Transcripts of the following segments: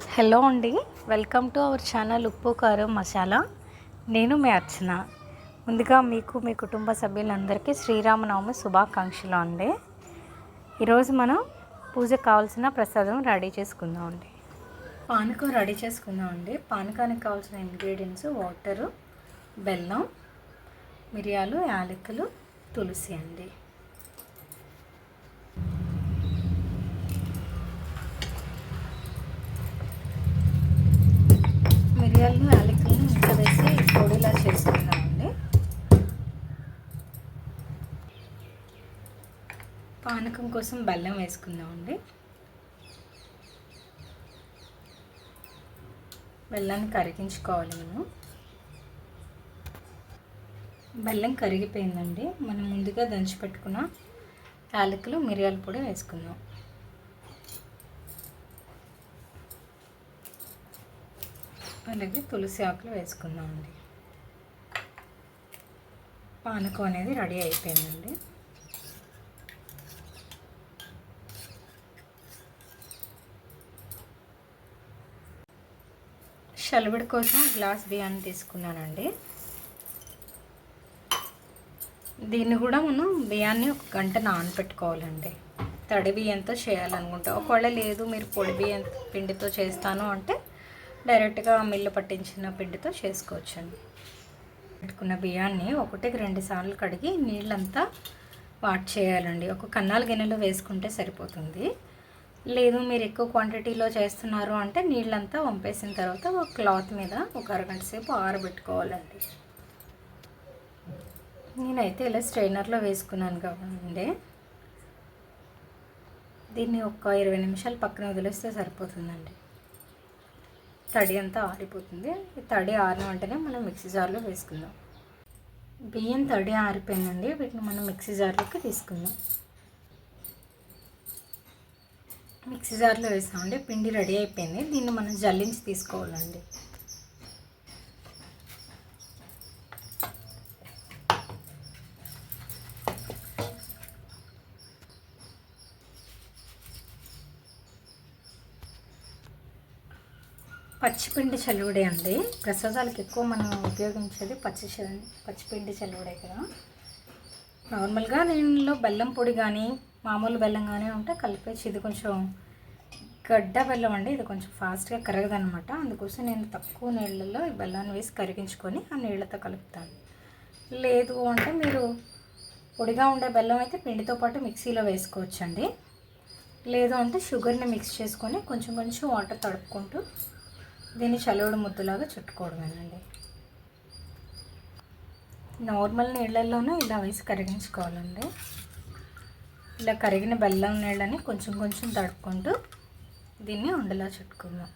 Hello అండి, welcome to our channel ఉప్పు కారం మసాలా. నేను మీ అర్చన. ముందుగా మీకు మీ కుటుంబ సభ్యులందరికీ శ్రీరామనవమి శుభాకాంక్షలు అండి. ఈరోజు మనం పూజకు కావాల్సిన ప్రసాదం రెడీ చేసుకుందాం అండి. పానకం రెడీ చేసుకుందాం అండి. పానకానికి కావాల్సిన ఇంగ్రీడియంట్స్ వాటరు, బెల్లం, మిరియాలు, యాలకులు, తులసి అండి. మిరియాలను యాలకులను ఇంత వేసి పొడిలా చేసుకున్నామండి. పానకం కోసం బెల్లం వేసుకుందామండి. బెల్లాన్ని కరిగించుకోవాలి మనం. బెల్లం కరిగిపోయిందండి. మనం ముందుగా దంచి పెట్టుకున్న యాలకులు, మిరియాల పొడి వేసుకుందాం. అలాగే తులసి ఆకులు వేసుకుందామండి. పానకం అనేది రెడీ అయిపోయిందండి. చలివిడి కోసం గ్లాస్ బియ్యాన్ని తీసుకున్నానండి. దీన్ని కూడా మనం బియ్యాన్ని 1 గంట నానబెట్టుకోవాలండి. తడి బియ్యంతో చేయాలనుకుంటే, ఒకవేళ లేదు మీరు పొడి బియ్యం పిండితో చేస్తాను అంటే డైరెక్ట్గా మిల్లు పట్టించిన పిండితో చేసుకోవచ్చండి. పెట్టుకున్న బియ్యాన్ని 1-2 సార్లు కడిగి నీళ్ళంతా వాట్ చేయాలండి. ఒక కన్నాల గిన్నెలో వేసుకుంటే సరిపోతుంది. లేదు మీరు ఎక్కువ క్వాంటిటీలో చేస్తున్నారు అంటే నీళ్ళంతా వంపేసిన తర్వాత ఒక క్లాత్ మీద ఒక అరగంట సేపు ఆరబెట్టుకోవాలండి. నేనైతే ఇలా స్ట్రైనర్లో వేసుకున్నాను కాబట్టి దీన్ని ఒక 20 నిమిషాలు పక్కన వదిలేస్తే సరిపోతుందండి. తడి అంతా ఆరిపోతుంది. ఈ తడి ఆరిన వెంటనే మనం మిక్సీ జార్లో వేసుకుందాం. బియ్యం తడి ఆరిపోయిందండి. వీటిని మనం మిక్సీ జార్లోకి తీసుకుందాం. మిక్సీ జార్లో వేసామండి. పిండి రెడీ అయిపోయింది. దీన్ని మనం జల్లించి తీసుకోవాలండి. పచ్చిపిండి చలివిడే అండి. ప్రసాదాలకు ఎక్కువ మనం ఉపయోగించేది పచ్చిపిండి చలివిడే కదా. నార్మల్గా దీనిలో బెల్లం పొడి కానీ మామూలు బెల్లం కానీ ఉంటే కలిపేసి, ఇది కొంచెం గడ్డ బెల్లం అండి. ఇది కొంచెం ఫాస్ట్గా కరగదనమాట. అందుకోసం నేను తక్కువ నీళ్ళల్లో ఈ బెల్లాన్ని వేసి కరిగించుకొని ఆ నీళ్ళతో కలుపుతాను. లేదు అంటే మీరు పొడిగా ఉండే బెల్లం అయితే పిండితో పాటు మిక్సీలో వేసుకోవచ్చండి. లేదు అంటే షుగర్ని మిక్స్ చేసుకొని కొంచెం కొంచెం వాటర్ తడుపుకుంటూ దీన్ని చలివిడి ముద్దలాగా చుట్టుకోవడమేనండి. నార్మల్ నీళ్ళల్లోనే ఇలా వేసి కరిగించుకోవాలండి. ఇలా కరిగిన బెల్లం నీళ్ళని కొంచెం కొంచెం తడుపుకుంటూ దీన్ని ఉండలా చుట్టుకుందాం.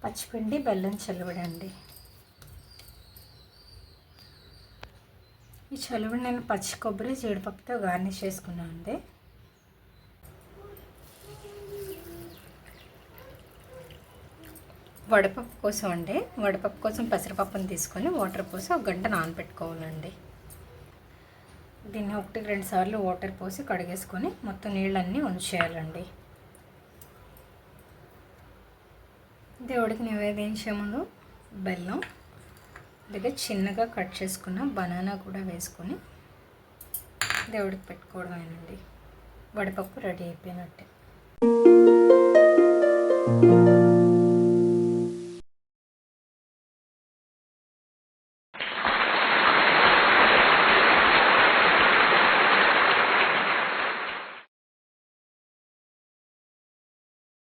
పచ్చిపిండి బెల్లం చలివిడండి. ఈ చలివిడి నేను పచ్చి కొబ్బరి, జీడిపప్పుతో గార్నిష్ చేసుకున్నాను అండి. వడపప్పు కోసం అండి. వడపప్పు కోసం పెసరపప్పుని తీసుకొని వాటర్ పోసి 1 గంట నానబెట్టుకోవాలండి. దీన్ని 1-2 సార్లు వాటర్ పోసి కడిగేసుకొని మొత్తం నీళ్ళన్నీ ఉంచేయాలండి. దేవుడికి నివేదించే ముందు బెల్లం, అలాగే చిన్నగా కట్ చేసుకున్న బనానా కూడా వేసుకొని దేవుడికి పెట్టుకోవడమేనండి. వడపప్పు రెడీ అయిపోయినట్టే.